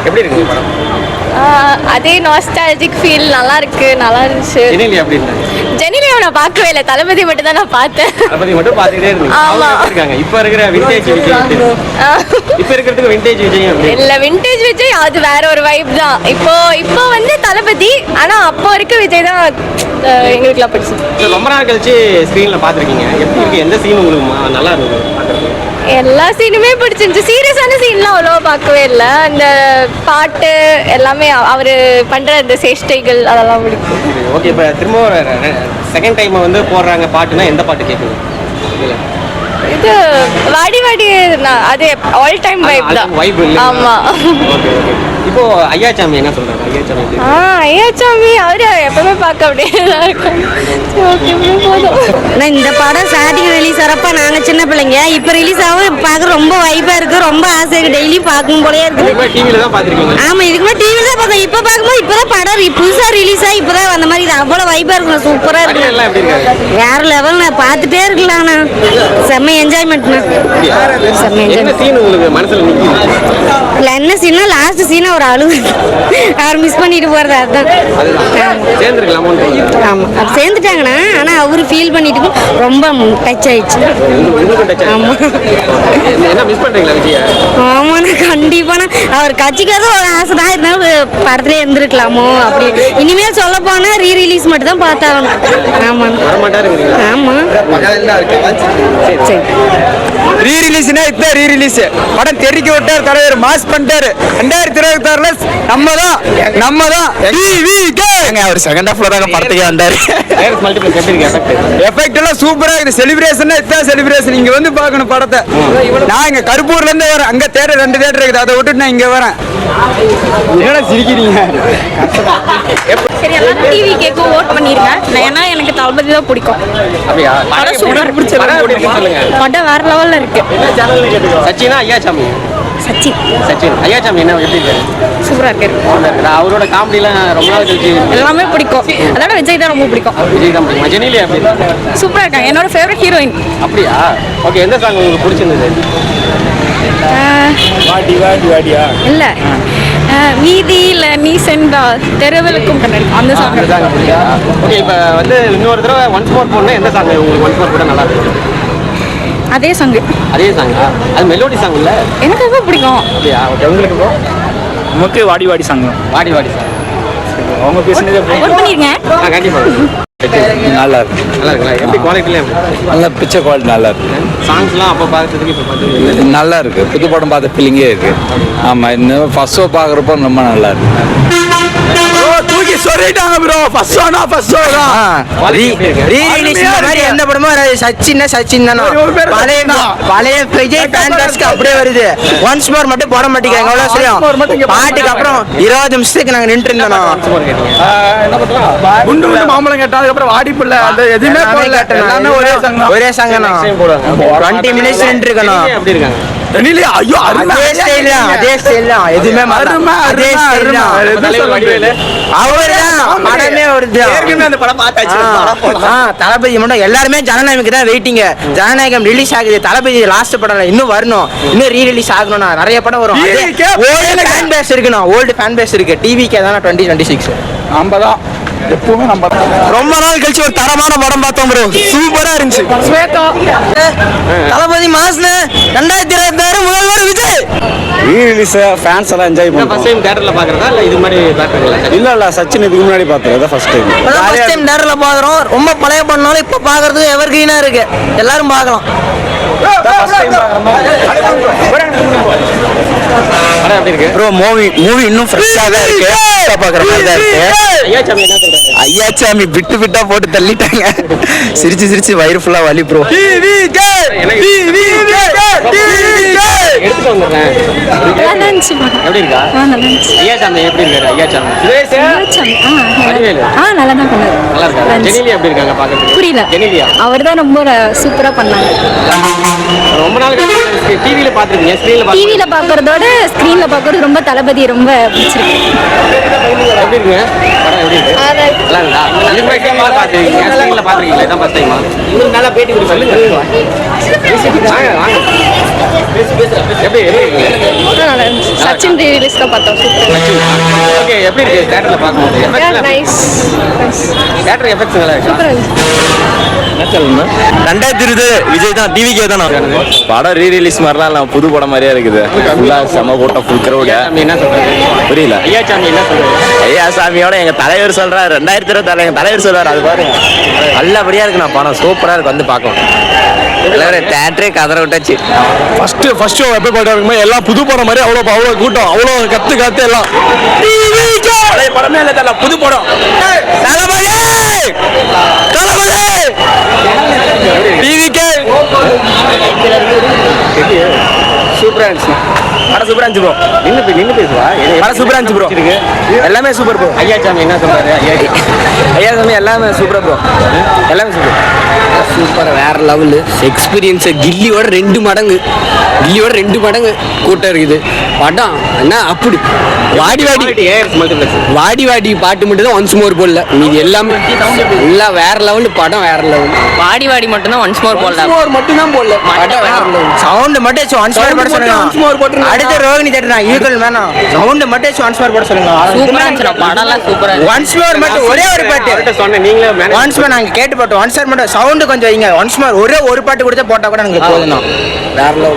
எப்படி இருக்கு படம்? அதே நாஸ்டாலஜிக் ஃபீல் நல்லா இருந்துச்சு. ஜெனிலியா நான் பார்க்கவே இல்லை, தளபதி மட்டும் தான் நான் பார்த்தேன். தளபதி மட்டும் பார்த்துட்டே இருக்காங்க. இப்போ இருக்கிற விண்டேஜ் விஜய், இப்போ இருக்கிறதுக்கு விண்டேஜ் விஜய் இல்ல, விண்டேஜ் விஜய் அது வேற ஒரு வைப் தான். இப்போ வந்து தளபதி, ஆனா அப்போ இருக்க விஜய் தான் எங்களுக்குலாம் பிடிச்சது. ரொம்ப நாள் கழிச்சு ஸ்க்ரீன்ல பார்த்துருக்கீங்க, எப்படி இருக்கு? எந்த சீன் உங்களுக்கு நல்லா இருந்தது பார்க்கறதுக்கு? எல்லா சீனுமே பிடிச்சிருந்துச்சு. சீரியஸான சீன்லாம் அவ்வளோவா பார்க்கவே இல்லை. அந்த பாட்டு எல்லாமே அவர் பண்ணுற இந்த சேஷ்டைகள் அதெல்லாம் பிடிக்கும். ஓகே, இப்போ திரும்ப செகண்ட் டைம் வந்து போடுறாங்க பாட்டுனா எந்த பாட்டு கேட்குது? இது வாடி வாடி அது ஆல் டைம் வைப் தான். வைப் இல்ல. ஆமா. Okay okay. இப்போ ஐயாச்சாமி என்ன சொல்றாங்க? ஐயாச்சாமி அவரு எப்பவுமே பார்க்க அப்படியே இருக்கும். ஓகே போதும். நான் இந்த படம் ஸ்டார்டிங் ரிலீஸ் ஆகிறப்ப நாங்கள் சின்ன பிள்ளைங்க, இப்போ ரிலீஸ் ஆகும் பார்க்க ரொம்ப வைப்பாக இருக்குது, ரொம்ப ஆசை இருக்குது, டெய்லி பார்க்கும் போலே இருக்குது. டிவியில் தான் பார்த்துருக்கீங்க? ஆமாம், இதுக்கு முன்னாடி டிவியில் தான் பார்த்தோம். இப்போ பார்க்கும்போது இப்போ தான் படம் புதுசாக ரிலீஸ் ஆகி இப்போ தான் அந்த மாதிரி அவ்வளோ வைப்பாக இருக்கும், சூப்பராக இருக்கும், வேற லெவல். நான் பார்த்துட்டே இருக்கலாம்ண்ணா, செம்ம என்ஜாய்மெண்ட்ண்ணா. செம்ம என்ஜாய்மெண்ட். இல்லை என்ன சீனா, லாஸ்ட் சீனா ஒரு அழுகு, அவர் மிஸ் பண்ணிட்டு போகிறது அதுதான். ஆமாம், அது சேர்ந்துட்டாங்கண்ணா, ஆனால் அவரு ஃபீல் பண்ணிட்டு ரொம்ப டச் ஆயிடுச்சு. ஆமாம் ஆமாண்ணா, கண்டிப்பாண்ணா. அவர் கட்சிக்காக ஒரு ஆசை தான், இருந்தாலும் படத்துலேயே இருந்திருக்கலாமோ அப்படி. இனிமேல் சொல்ல போனால் ரீ ரிலீஸ் மட்டும் தான் பார்த்தாகணும். ஆமாம் ஆமாம். சரி, ரீ ரிலீஸ்னா இதுதான் ரீ ரிலீஸ். படம் தெரிவிக்க விட்டார் தலைவர், மாஸ் பண்ணிட்டாரு. 2026 நம்ம தான் அவர் செகண்ட் ஹாஃப்ல தான் படத்துக்கே வந்தாரு. எஃபெக்ட் எல்லாம் சூப்பரா இருக்குது. செலிப்ரேஷன் இதுதான் செலிப்ரேஷன். இங்க வந்து பார்க்கணும் படத்தை. நான் இங்க கருப்பூர்ல இருந்து வரேன், அங்க தேட்டர் 2 தேட்டர் இருக்குது, அதை விட்டுட்டு நான் இங்க வரேன். என்ன சிரிக்கிறீங்க? சரி, எல்லாம் டிவி கேக்கு ஓட் பண்ணிருக்கேன். ஏன்னா எனக்கு தளபதி தான் பிடிக்கும். அப்படியா? படம் சூப்பரா பிடிச்சிருக்கு. படம் வேற லெவல்ல இருக்கு. சச்சினா ஐயாச்சாமி? சச்சின். ஐயாச்சாமி என்ன எப்படி இருக்காரு? சூப்பரா இருக்கு. அவரோட காமெடிலாம் ரொம்ப நாள் கழிச்சு எல்லாமே பிடிக்கும். அதோட விஜய் தான் ரொம்ப பிடிக்கும். விஜய் தான் பிடிக்கும். ஜெனிலியா எப்படி? சூப்பரா இருக்காங்க, என்னோட ஃபேவரட் ஹீரோயின். அப்படியா? ஓகே, எந்த சாங் உங்களுக்கு பிடிச்சிருந்தது? வாடி வாடி வாடியா? இல்ல, வீதியில நீ சென்றா தெருவிலுக்கும் அந்த சாங். ஓகே, இப்போ வந்து இன்னொரு தடவை ஒன்ஸ் மோர் போடணும், எந்த சாங் உங்களுக்கு ஒன்ஸ் மோர் கூட நல்லா இருக்கும்? அதே சாங். அதே சாங்கா? அது மெலோடி சாங் இல்ல? எனக்கு ரொம்ப பிடிக்கும். அப்படியா? ஓகே, உங்களுக்கு ப்ரோ? நமக்கு வாடி வாடி சாங். வாடி வாடி சாங். அவங்க பேசுனதே ஓட் பண்ணிருங்க. கண்டிப்பா நல்லா இருக்கு. நல்லா இருக்குங்களா? எப்படி குவாலிட்டிலாம்? நல்ல பிக்சர் குவாலிட்டி நல்லா இருக்கு. சாங்ஸ்லாம் அப்போ பார்க்கறதுக்கு இப்போ பார்த்து நல்லா இருக்கு. புது படம் பார்த்த ஃபீலிங்கே இருக்கு. ஆமா, இன்னும் ஃபர்ஸ்ட் ஷோ பார்க்குறப்ப ரொம்ப நல்லா இருக்கு. தூக்கி சொல்லிட்டாங்க ப்ரோ. ஃபர்ஸ்ட் ஷோ தான். ரீ ரிலீஸ் மாதிரி எந்த படமும் வராது. சச்சின் தானே பழைய விஜய் ஃபேன் பேஸ்க்கு அப்படியே வருது. ஒன்ஸ் மோர் மட்டும் போட மாட்டேங்கிறாங்க, அவ்வளோ சரியும். பாட்டுக்கு அப்புறம் 20 நிமிஷத்துக்கு நாங்கள் நின்று இருந்தோம். குண்டு குண்டு மாம்பழம் கேட்டோம், அதுக்கப்புறம் வாடி புள்ள, அது எதுவுமே ஒரே சாங் 20 மினிட்ஸ் நின்று இருக்கணும். எப்படி இருக்காங்க? ஐயோ, அதே ஸ்டைல் தான், அதே ஸ்டைல் தான், எதுவுமே அதே ஸ்டைல் தான். அவர்தான் படமே வருது. அந்த படம் பார்த்தாச்சு. தளபதி மட்டும் எல்லாருமே ஜனநாயகத்துக்கு தான் வெயிட்டிங்க. ஜனநாயகம் ரிலீஸ் ஆகுது, தளபதி லாஸ்ட் படம் இன்னும் வரணும், இன்னும் ரீ ரிலீஸ் ஆகணும்னா நிறைய படம் வரும். ஓல்டு ஃபேன் பேஸ் இருக்குண்ணா, ஓல்டு ஃபேன் பேஸ் இருக்கு. டிவிக்கே தானே 2026 நம்ம தான் எப்பவுமே நம்ம ரொம்ப நாள் கழிச்சு ஒரு தரமான படம் பார்த்தோம் ப்ரோ. சூப்பரா இருந்துச்சு. தளபதி மாஸ்ல 2026 முதல்வர் விஜய். ரீ ரிலீஸ் ஃபேன்ஸ் எல்லாம் என்ஜாய் ஃபர்ஸ்ட் பண்ணுவாங்க. டைம் தியேட்டர்ல பார்க்கறதா இல்ல இது மாதிரி பார்க்கறீங்களா? இல்ல சச்சின் இதுக்கு முன்னாடி பார்த்தது ஃபர்ஸ்ட் டைம். ஃபர்ஸ்ட் டைம் நேர்ல பாக்குறோம். ரொம்ப பழைய பண்ணாலும் இப்ப பாக்குறதுக்கு எவர் கிரீனா இருக்கு, எல்லாரும் பார்க்கலாம். ப்ரோ மூவி இன்னும் ஃப்ரெஷ்ஷா தான் இருக்கு, பாக்குற மாதிரி தான் இருக்கு. ஐயாச்சாமி என்ன சொல்றாங்க? ஐயாச்சாமி விட்டு போட்டு தள்ளிட்டாங்க. சிரிச்சு வயிறு ஃபுல்லா வலி ப்ரோ. எடுத்துட்டு வந்துறேன். எப்படி இருக்கா? ஐயாச்சாமி எப்படி இருக்காரு? ஐயாச்சாமி வடிவேலு நல்லா தான் பண்ணாரு. நல்லா இருக்கா? ஜெனிலியா எப்படி இருக்காங்க பார்க்கறதுக்கு? புரியல. ஜெனிலியா அவர் தான் ரொம்ப சூப்பரா பண்ணாங்க. ரொம்ப நாள் டிவியில பாத்துருக்கீங்க, டிவியில பாக்குறதோட ஸ்கிரீன்ல பாக்குறது ரொம்ப தளபதி ரொம்ப பிடிச்சிருக்கு. எப்படி இருக்குங்க படம்? எப்படி இருக்கு? நல்லா இருக்கா? இது மாதிரி டைம் பாத்துருக்கீங்க, ஸ்கிரீன்ல பாத்துருக்கீங்களா? இதான் ஃபர்ஸ்ட் டைமா? இன்னும் நல்லா பேட்டி கொடுங்க, சொல்லுங்க. வாங்க வாங்க. எப்படி நல்லா இருந்துச்சு. சச்சின் ரீலீஸ் தான் பார்த்தோம். ஓகே எப்படி இருக்கு தியேட்டர்ல பார்க்கும்போது நைஸ். தியேட்டர் எஃபெக்ட்ஸ் நல்லா இருக்கா? சூப்பரா இருந்துச்சு. என்ன சொல்லணும்னா 2020 விஜய் தான் டிவிக்கே தான் படம் ரீ ரிலீஸ் மாதிரிலாம் இல்லை புது படம் மாதிரியா இருக்குது ஃபுல்லா செம கூட்டம் ஃபுல் கிரௌடு சாமி என்ன சொல்றாரு? புரியல ஐயா சாமி என்ன சொல்றாரு? ஐயா சாமியோட எங்க தலைவர் சொல்றாரு 2020 எங்க தலைவர் சொல்றாரு அது பாருங்க நல்லபடியா இருக்கு நான் படம் சூப்பரா இருக்கு வந்து பார்க்கலாம் தேட்டரே கதற விட்டாச்சு ஃபர்ஸ்ட் ஷோ எப்போ போயிட்டு இருக்கும்போது எல்லாம் புது படம் மாதிரி அவ்வளோ கூட்டம் அவ்வளோ கத்து எல்லாம் பழைய படமே இல்லை தல புது படம் தளபதி டிவிக்கே சூப்பரா இருந்துச்சு படம் சூப்பரா இருந்துச்சு ப்ரோ நின்னு பேசுவா. படம் சூப்பரா இருந்துச்சு ப்ரோ எல்லாமே சூப்பர் ப்ரோ ஐயா சாமி என்ன சொல்றாரு? ஐயா சாமி எல்லாமே சூப்பரா ப்ரோ எல்லாமே சூப்பர் சூப்பர் வேற லெவலு எக்ஸ்பீரியன்ஸு கில்லியோட 2 மடங்கு கூட்டம் இருக்குது படம் என்ன அப்படி வாடி வாடி பாட்டு மட்டும் தான் ஒன்ஸ் மோர் போடல மீதி எல்லாமே எல்லாம் வேற லெவலு படம் வேற லெவல் வாடி மட்டும் தான் ஒன்ஸ் மோர் போடலாம். மட்டும் தான் போடல படம் வேற லெவல் சவுண்ட் மட்டும் ஒன்ஸ் மோர் போட சொல்லுங்க அடுத்த ரோகிணி தேட்டர் ஈக்குவல் வேணாம் சவுண்ட் மட்டும் ஒன்ஸ் மோர் போட சொல்லுங்க சூப்பரா இருந்துச்சு. படம்லாம் சூப்பரா இருந்துச்சு. ஒன்ஸ் மோர் மட்டும் ஒரே ஒரு பாட்டு அவர்கிட்ட சொன்னேன் நீங்களே ஒன்ஸ் மோர் நாங்க கேட்டு போட்டோம் ஒன்ஸ் மோர் மட்டும் சவுண்ட் கொஞ்சம் வைங்க ஒன்ஸ் மோர் ஒரே ஒரு பாட்டு கொடுத்தா போட்டா கூட எங்களுக்கு போதும் வேற லெவல்